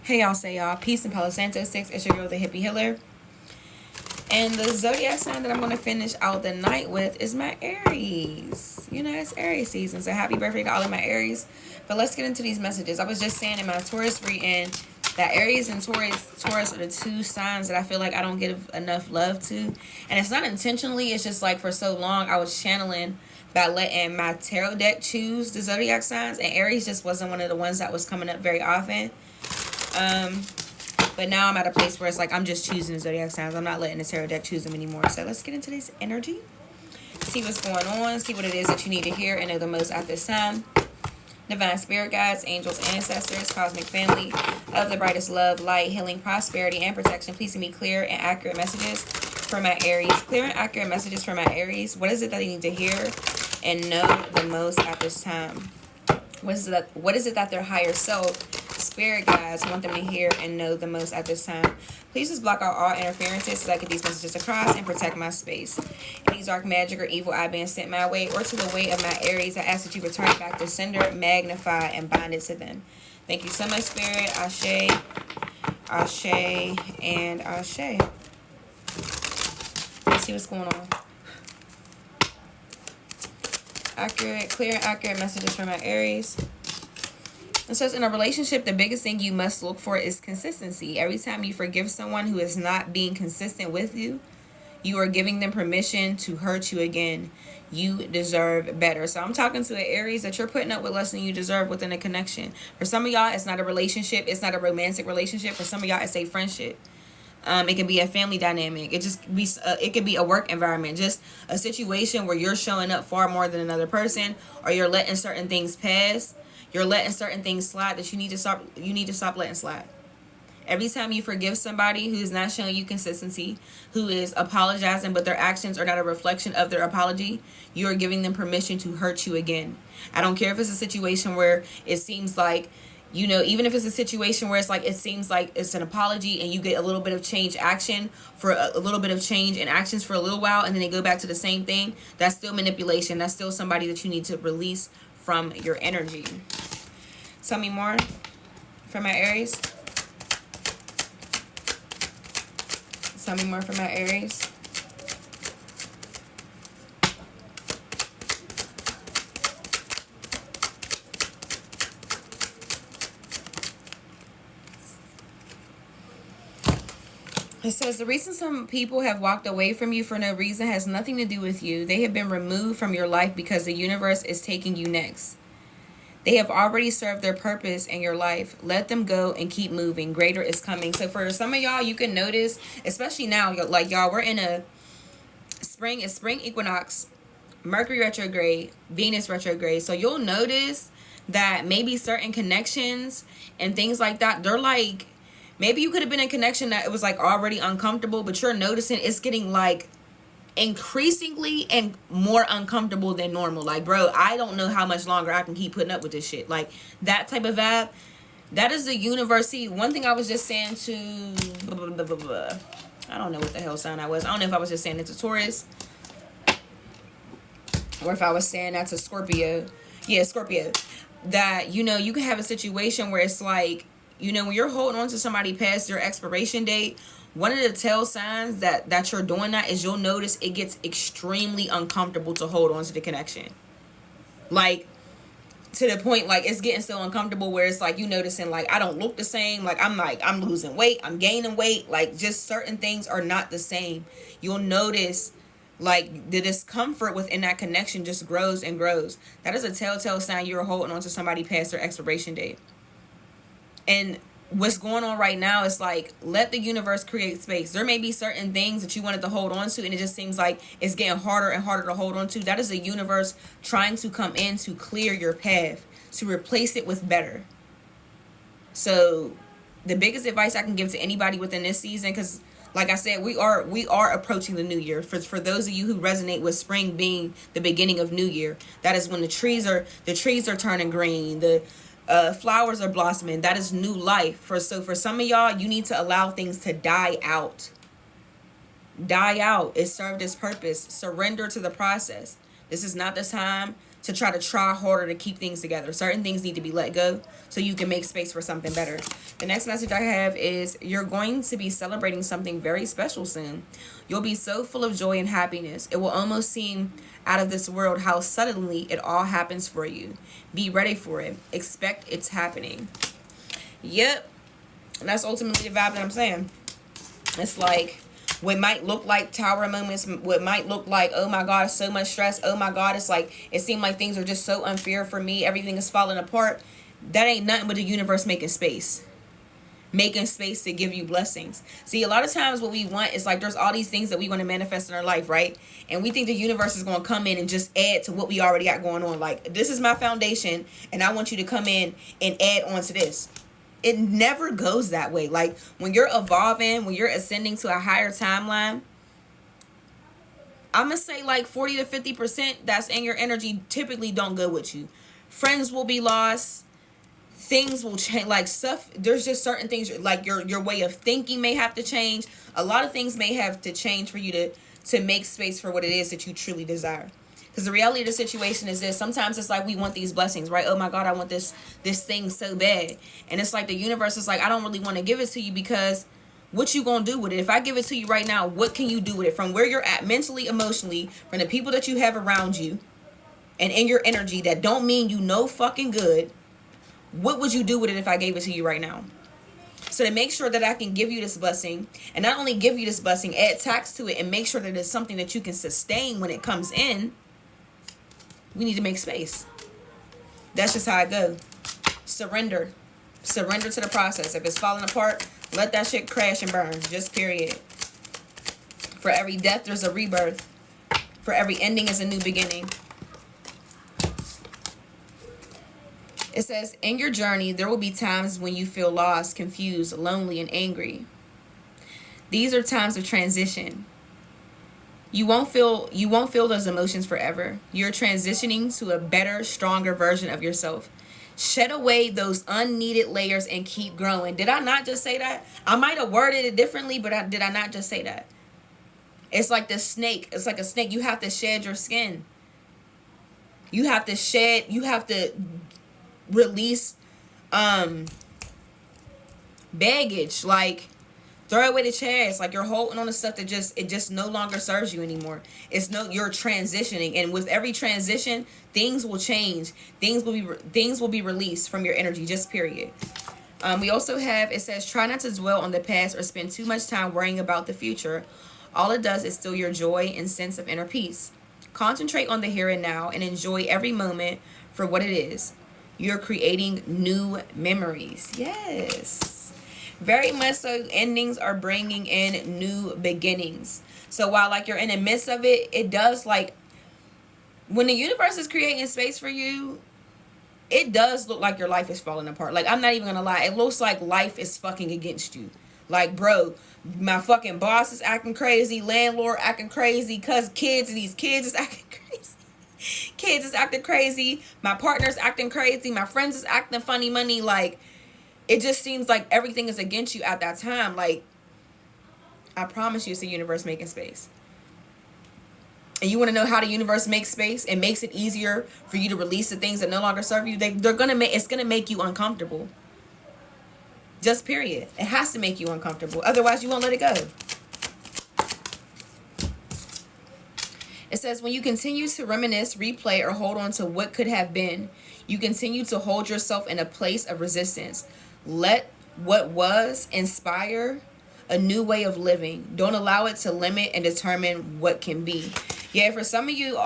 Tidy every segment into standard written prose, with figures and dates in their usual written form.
Hey y'all, say y'all, peace and Palo Santo 6. It's your girl, the hippie healer. And the zodiac sign that I'm going to finish out the night with is my Aries. You know, it's Aries season, so happy birthday to all of my Aries. But let's get into these messages. I was just saying in my Taurus reading that Aries and Taurus are the two signs that I feel like I don't give enough love to. And it's not intentionally, it's just like for so long I was channeling by letting my tarot deck choose the zodiac signs. And Aries just wasn't one of the ones that was coming up very often. But now I'm at a place where it's like I'm just choosing the zodiac signs. I'm not letting the tarot deck choose them anymore. So let's get into this energy. See what's going on. See what it is that you need to hear and know the most at this time. Divine spirit guides, angels, ancestors, cosmic family of the brightest love, light, healing, prosperity, and protection. Please give me clear and accurate messages for my Aries. Clear and accurate messages for my Aries. What is it that they need to hear and know the most at this time? What is it that their higher self, spirit guides, want them to hear and know the most at this time? Please just block out all interferences so I can get these messages across and protect my space. Any dark magic or evil eye being sent my way or to the way of my Aries, I ask that you return it back to sender, magnify, and bind it to them. Thank you so much, Spirit. Ashe, Ashe, and Ashe. Let's see what's going on. Clear and accurate messages from my Aries. It says, in a relationship, the biggest thing you must look for is consistency. Every time you forgive someone who is not being consistent with you, you are giving them permission to hurt you again. You deserve better. So I'm talking to the Aries that you're putting up with less than you deserve within a connection. For some of y'all, it's not a relationship. It's not a romantic relationship. For some of y'all, it's a friendship. It can be a family dynamic. It can be a work environment, just a situation where you're showing up far more than another person, or you're letting certain things pass. You're letting certain things slide that you need to stop. You need to stop letting slide. Every time you forgive somebody who's not showing you consistency, who is apologizing but their actions are not a reflection of their apology, you are giving them permission to hurt you again. I don't care if it's a situation where it seems like, you know, even if it's a situation where it's like it seems like it's an apology and you get a little bit of change action for a little bit of change in actions for a little while and then they go back to the same thing, that's still manipulation. That's still somebody that you need to release from your energy. Tell me more from my Aries. Tell me more from my Aries. It says, the reason some people have walked away from you for no reason has nothing to do with you. They have been removed from your life because the universe is taking you next. They have already served their purpose in your life. Let them go and keep moving. Greater is coming. So for some of y'all, you can notice, especially now, like y'all, we're in a spring. It's spring equinox, Mercury retrograde, Venus retrograde. So you'll notice that maybe certain connections and things like that, they're like, maybe you could have been in a connection that it was like already uncomfortable, but you're noticing it's getting like increasingly and more uncomfortable than normal. Like, bro, I don't know how much longer I can keep putting up with this shit. Like, that type of vibe, that is the universe. See, one thing I was just saying to I don't know what the hell sign I was. I don't know if I was just saying it to Taurus or if I was saying that to Scorpio. Yeah, Scorpio. That, you know, you can have a situation where it's like, you know, when you're holding on to somebody past their expiration date, one of the tell signs that you're doing that is you'll notice it gets extremely uncomfortable to hold on to the connection. Like, to the point, like, it's getting so uncomfortable where it's like you noticing, like, I don't look the same. Like, I'm losing weight. I'm gaining weight. Like, just certain things are not the same. You'll notice, like, the discomfort within that connection just grows and grows. That is a telltale sign you're holding on to somebody past their expiration date. And what's going on right now is like, let the universe create space. There may be certain things that you wanted to hold on to and it just seems like it's getting harder and harder to hold on to. That is the universe trying to come in to clear your path, to replace it with better. So the biggest advice I can give to anybody within this season, because like I said, we are approaching the new year. For those of you who resonate with spring being the beginning of new year, that is when the trees are turning green, the flowers are blossoming. That is new life. For some of y'all, you need to allow things to die out. Die out. It served its purpose. Surrender to the process. This is not the time to try harder to keep things together. Certain things need to be let go so you can make space for something better. The next message I have is you're going to be celebrating something very special soon. You'll be so full of joy and happiness. It will almost seem out of this world how suddenly it all happens for you. Be ready for it. Expect it's happening. Yep. And that's ultimately the vibe that I'm saying. It's like, what might look like tower moments, what might look like, oh my God, so much stress. Oh my God, it's like, it seemed like things are just so unfair for me. Everything is falling apart. That ain't nothing but the universe making space. Making space to give you blessings. See, a lot of times what we want is like, there's all these things that we want to manifest in our life, right? And we think the universe is going to come in and just add to what we already got going on. Like, this is my foundation, and I want you to come in and add on to this. It never goes that way. Like, when you're evolving, when you're ascending to a higher timeline, I'm going to say like 40 to 50% that's in your energy typically don't go with you. Friends will be lost. Things will change, like stuff. There's just certain things, like your way of thinking may have to change. A lot of things may have to change for you to make space for what it is that you truly desire. Because the reality of the situation is this: sometimes it's like we want these blessings, right? Oh my God, I want this thing so bad, and it's like the universe is like, I don't really want to give it to you, because what you gonna do with it? If I give it to you right now, what can you do with it? From where you're at mentally, emotionally, from the people that you have around you, and in your energy that don't mean you no fucking good. What would you do with it if I gave it to you right now? So to make sure that I can give you this blessing, and not only give you this blessing, add tax to it, and make sure that it's something that you can sustain when it comes in, we need to make space. That's just how it goes. Surrender. Surrender to the process. If it's falling apart, let that shit crash and burn. Just period. For every death, there's a rebirth. For every ending is a new beginning. It says, in your journey, there will be times when you feel lost, confused, lonely, and angry. These are times of transition. You won't feel those emotions forever. You're transitioning to a better, stronger version of yourself. Shed away those unneeded layers and keep growing. Did I not just say that? I might have worded it differently, but did I not just say that? It's like the snake. It's like a snake. You have to shed your skin. You have to release baggage. Like, throw away the chairs. Like, you're holding on to stuff that just no longer serves you anymore. You're transitioning, and with every transition, things will change. Things will be released from your energy. Just period. We also have, it says, try not to dwell on the past or spend too much time worrying about the future. All it does is steal your joy and sense of inner peace. Concentrate on the here and now and enjoy every moment for what it is. You're creating new memories. Yes. Very much so, endings are bringing in new beginnings. So while like you're in the midst of it, it does, like, when the universe is creating space for you, it does look like your life is falling apart. Like, I'm not even gonna lie. It looks like life is fucking against you. Like, bro, my fucking boss is acting crazy, landlord acting crazy, cause these kids is acting crazy. Kids is acting crazy. My partner's acting crazy. My friends is acting funny money. Like, it just seems like everything is against you at that time. Like, I promise you, it's the universe making space. And you want to know how the universe makes space and makes it easier for you to release the things that no longer serve you? It's gonna make you uncomfortable. Just period. It has to make you uncomfortable. Otherwise, you won't let it go. It says, when you continue to reminisce, replay, or hold on to what could have been, you continue to hold yourself in a place of resistance. Let what was inspire a new way of living. Don't allow it to limit and determine what can be. Yeah, for some of you,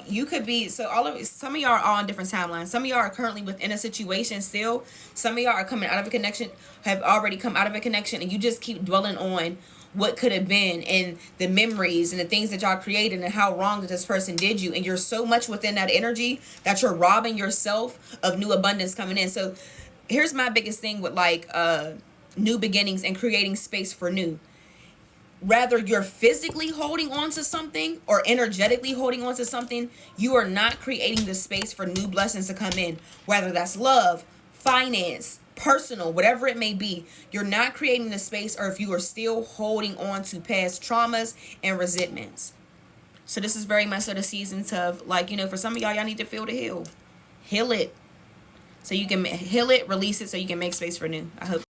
you could be, some of y'all are all on different timelines. Some of y'all are currently within a situation still. Some of y'all are coming out of a connection, have already come out of a connection, and you just keep dwelling on what could have been and the memories and the things that y'all created and how wrong that this person did you. And you're so much within that energy that you're robbing yourself of new abundance coming in. So here's my biggest thing with like new beginnings and creating space for new. Rather you're physically holding on to something or energetically holding on to something, you are not creating the space for new blessings to come in. Whether that's love, finance, personal, whatever it may be, you're not creating the space, or if you are still holding on to past traumas and resentments. So this is very much so the season of, like, for some of y'all need to feel the heal it, so you can heal it, release it, so you can make space for new. I hope.